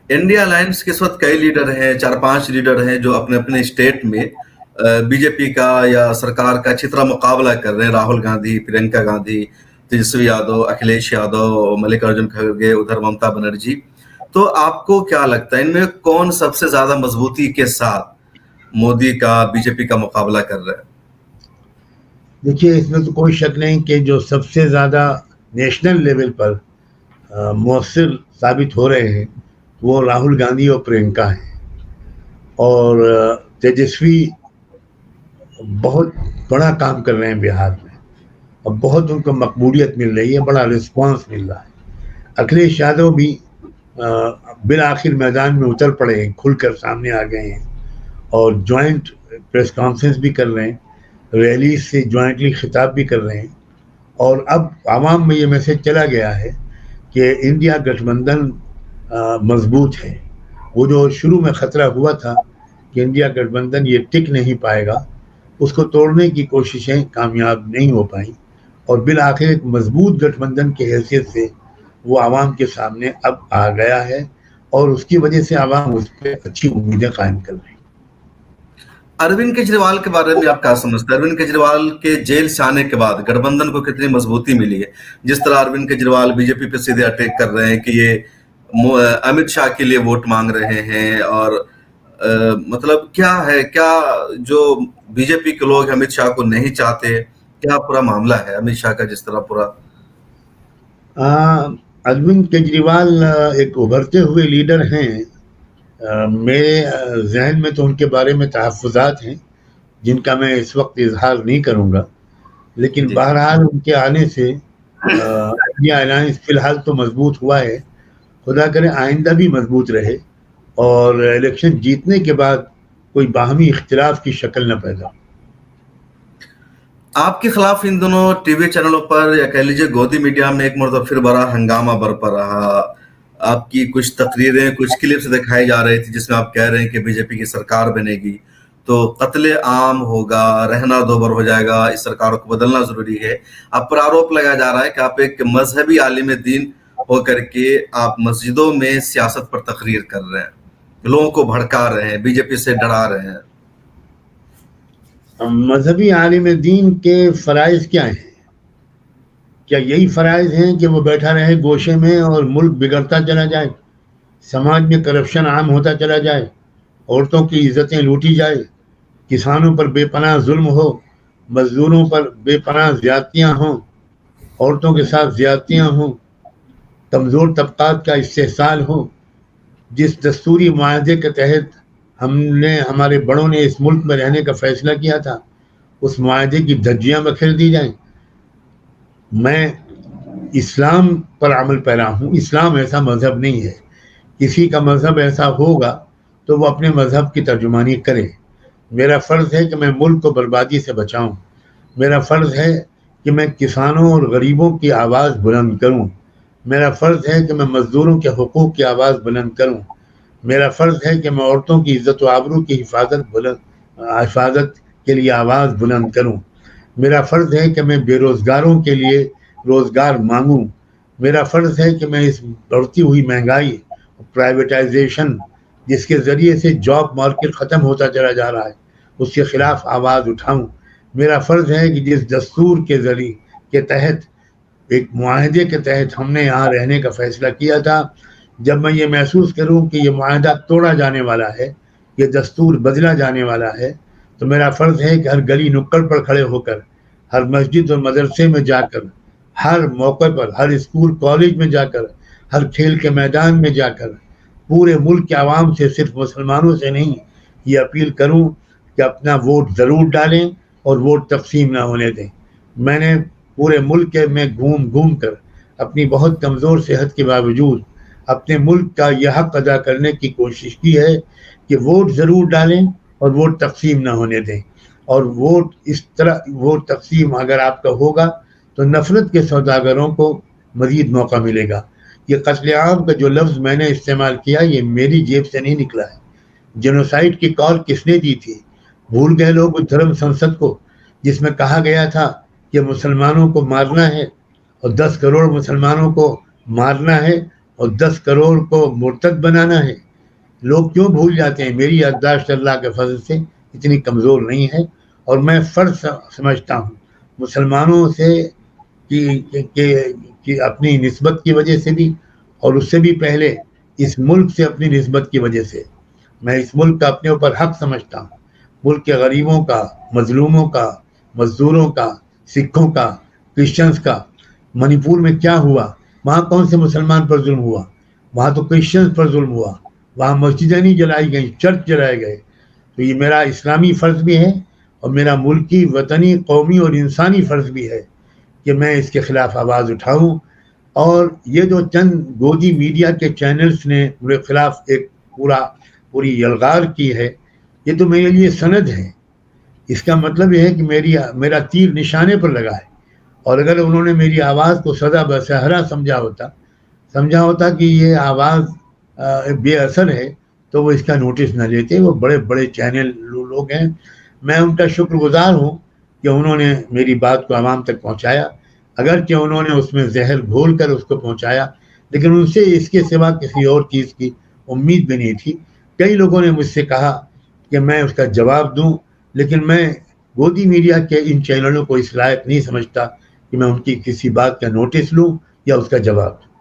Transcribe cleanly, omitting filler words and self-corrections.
India alliance کے اس وقت کئی لیڈر ہیں، 4-5 لیڈر ہیں جو اپنے اپنے اسٹیٹ میں بی جے پی کا یا سرکار کا اچھی طرح مقابلہ کر رہے ہیں. راہل گاندھی، پرینکا گاندھی، تیجسوی یادو، اکھلیش یادو، ملکارجن کھڑگے، ادھر ممتا بنرجی. تو آپ کو کیا لگتا ہے ان میں کون سب سے زیادہ مضبوطی کے ساتھ مودی کا، بی جے پی کا مقابلہ کر رہا ہے؟ دیکھیے، اس میں تو کوئی شک نہیں کہ جو سب سے زیادہ نیشنل لیول پر مؤثر ثابت ہو رہے ہیں وہ راہل گاندھی اور پرینکا ہیں. اور تیجسوی بہت بڑا کام کر رہے ہیں بہار میں، اور بہت ان کو مقبولیت مل رہی ہے، بڑا رسپانس مل رہا ہے. اکھلیش یادو بھی بالآخر میدان میں اتر پڑے ہیں، کھل کر سامنے آ گئے ہیں اور جوائنٹ پریس کانفرنس بھی کر رہے ہیں، ریلیز سے جوائنٹلی خطاب بھی کر رہے ہیں. اور اب عوام میں یہ میسج چلا گیا ہے کہ انڈیا گٹھ بندھن مضبوط ہے. وہ جو شروع میں خطرہ ہوا تھا کہ انڈیا گٹھ بندھن یہ ٹک نہیں پائے گا، اس کو توڑنے کی کوششیں کامیاب نہیں ہو پائیں، اور بالآخر ایک مضبوط گٹھ بندھن کی حیثیت سے وہ عوام کے سامنے اب آ گیا ہے، اور اس کی وجہ سے عوام اس پہ اچھی امیدیں قائم کر رہی ہیں. اروند کیجریوال کے بارے میں آپ کیا سمجھتے ہیں؟ اروند کیجریوال کے جیل سے آنے کے بعد گٹھ بندھن کو کتنی مضبوطی ملی ہے؟ جس طرح اروند کیجریوال بی جے پی پہ سیدھے اٹیک کر رہے ہیں کہ یہ امت شاہ کے لیے ووٹ مانگ رہے ہیں، اور مطلب کیا ہے، کیا جو بی جے پی کے لوگ امت شاہ کو نہیں چاہتے؟ کیا پورا معاملہ ہے امت شاہ کا جس طرح پورا؟ اروند کیجریوال ایک ابھرتے ہوئے لیڈر ہیں. میرے ذہن میں تو ان کے بارے میں تحفظات ہیں جن کا میں اس وقت اظہار نہیں کروں گا، لیکن جی بہرحال ان کے آنے سے انڈیا الائنس فی الحال تو مضبوط ہوا ہے. خدا کرے آئندہ بھی مضبوط رہے اور الیکشن جیتنے کے بعد کوئی باہمی اختلاف کی شکل نہ پیدا ہو. آپ کے خلاف ان دونوں ٹی وی چینلوں پر یا کہہ لیجیے گودی میڈیا میں ایک مرتبہ پھر بڑا ہنگامہ برپا رہا. آپ کی کچھ تقریریں، کچھ کلپس دکھائی جا رہی تھی جس میں آپ کہہ رہے ہیں کہ بی جے پی کی سرکار بنے گی تو قتل عام ہوگا، رہنا دوبر ہو جائے گا، اس سرکار کو بدلنا ضروری ہے. آپ پر آروپ لگایا جا رہا ہے کہ آپ ایک مذہبی عالم دین ہو کر کے آپ مسجدوں میں سیاست پر تقریر کر رہے ہیں، لوگوں کو بھڑکا رہے ہیں، بی جے پی سے ڈرا رہے ہیں. مذہبی عالم دین کے فرائض کیا ہیں؟ کیا یہی فرائض ہیں کہ وہ بیٹھا رہے گوشے میں اور ملک بگڑتا چلا جائے، سماج میں کرپشن عام ہوتا چلا جائے، عورتوں کی عزتیں لوٹی جائے، کسانوں پر بے پناہ ظلم ہو، مزدوروں پر بے پناہ زیادتیاں ہوں، عورتوں کے ساتھ زیادتیاں ہوں، کمزور طبقات کا استحصال ہو؟ جس دستوری معاہدے کے تحت ہمارے بڑوں نے اس ملک میں رہنے کا فیصلہ کیا تھا، اس معاہدے کی دھجیاں بکھیر دی جائیں. میں اسلام پر عمل پیرا ہوں، اسلام ایسا مذہب نہیں ہے. کسی کا مذہب ایسا ہوگا تو وہ اپنے مذہب کی ترجمانی کرے. میرا فرض ہے کہ میں ملک کو بربادی سے بچاؤں. میرا فرض ہے کہ میں کسانوں اور غریبوں کی آواز بلند کروں. میرا فرض ہے کہ میں مزدوروں کے حقوق کی آواز بلند کروں. میرا فرض ہے کہ میں عورتوں کی عزت و آبرو کی حفاظت کے لیے آواز بلند کروں. میرا فرض ہے کہ میں بے روزگاروں کے لیے روزگار مانگوں. میرا فرض ہے کہ میں اس بڑھتی ہوئی مہنگائی، پرائیویٹائزیشن جس کے ذریعے سے جاب مارکیٹ ختم ہوتا چلا جا رہا ہے، اس کے خلاف آواز اٹھاؤں. میرا فرض ہے کہ جس دستور کے ذریعے کے تحت، ایک معاہدے کے تحت ہم نے یہاں رہنے کا فیصلہ کیا تھا، جب میں یہ محسوس کروں کہ یہ معاہدہ توڑا جانے والا ہے، یہ دستور بدلا جانے والا ہے، تو میرا فرض ہے کہ ہر گلی نکڑ پر کھڑے ہو کر، ہر مسجد اور مدرسے میں جا کر، ہر موقع پر، ہر اسکول کالج میں جا کر، ہر کھیل کے میدان میں جا کر پورے ملک کے عوام سے، صرف مسلمانوں سے نہیں، یہ اپیل کروں کہ اپنا ووٹ ضرور ڈالیں اور ووٹ تقسیم نہ ہونے دیں. میں نے پورے ملک میں گھوم کر اپنی بہت کمزور صحت کے باوجود اپنے ملک کا یہ حق ادا کرنے کی کوشش کی ہے کہ ووٹ ضرور ڈالیں اور ووٹ تقسیم نہ ہونے دیں. اور ووٹ اس طرح، ووٹ تقسیم اگر آپ کا ہوگا تو نفرت کے سوداگروں کو مزید موقع ملے گا. یہ قتل عام کا جو لفظ میں نے استعمال کیا، یہ میری جیب سے نہیں نکلا ہے. جینوسائیڈ کی کال کس نے دی تھی؟ بھول گئے لوگ اس دھرم سنسد کو جس میں کہا گیا تھا کہ مسلمانوں کو مارنا ہے اور 10 کروڑ مسلمانوں کو مارنا ہے اور 10 کروڑ کو مرتد بنانا ہے. لوگ کیوں بھول جاتے ہیں؟ میری یادداشت اللہ کے فضل سے اتنی کمزور نہیں ہے، اور میں فرض سمجھتا ہوں مسلمانوں سے کہ اپنی نسبت کی وجہ سے بھی، اور اس سے بھی پہلے اس ملک سے اپنی نسبت کی وجہ سے، میں اس ملک کا اپنے اوپر حق سمجھتا ہوں. ملک کے غریبوں کا، مظلوموں کا، مزدوروں کا، سکھوں کا، کرسچنس کا. منی پور میں کیا ہوا؟ وہاں کون سے مسلمان پر ظلم ہوا؟ وہاں تو کرسچنس پر ظلم ہوا. وہاں مسجدیں نہیں جلائی گئیں، چرچ جلائے گئے. تو یہ میرا اسلامی فرض بھی ہے، اور میرا ملکی، وطنی، قومی اور انسانی فرض بھی ہے کہ میں اس کے خلاف آواز اٹھاؤں. اور یہ جو چند گودی میڈیا کے چینلز نے میرے خلاف ایک پوری یلغار کی ہے، یہ تو میرے لیے سند ہے. اس کا مطلب یہ ہے کہ میرا تیر نشانے پر لگا ہے، اور اگر انہوں نے میری آواز کو سدا بصحرا سمجھا ہوتا کہ یہ آواز بے اثر ہے، تو وہ اس کا نوٹس نہ لیتے. وہ بڑے بڑے چینل لوگ ہیں، میں ان کا شکر گزار ہوں کہ انہوں نے میری بات کو عوام تک پہنچایا، اگرچہ انہوں نے اس میں زہر گھول کر اس کو پہنچایا، لیکن ان سے اس کے سوا کسی اور چیز کی امید بھی نہیں تھی. کئی لوگوں نے مجھ سے کہا کہ میں اس کا جواب دوں، لیکن میں گودی میڈیا کے ان چینلوں کو اس لائق نہیں سمجھتا کہ میں ان کی کسی بات کا نوٹس لوں یا اس کا جواب دوں.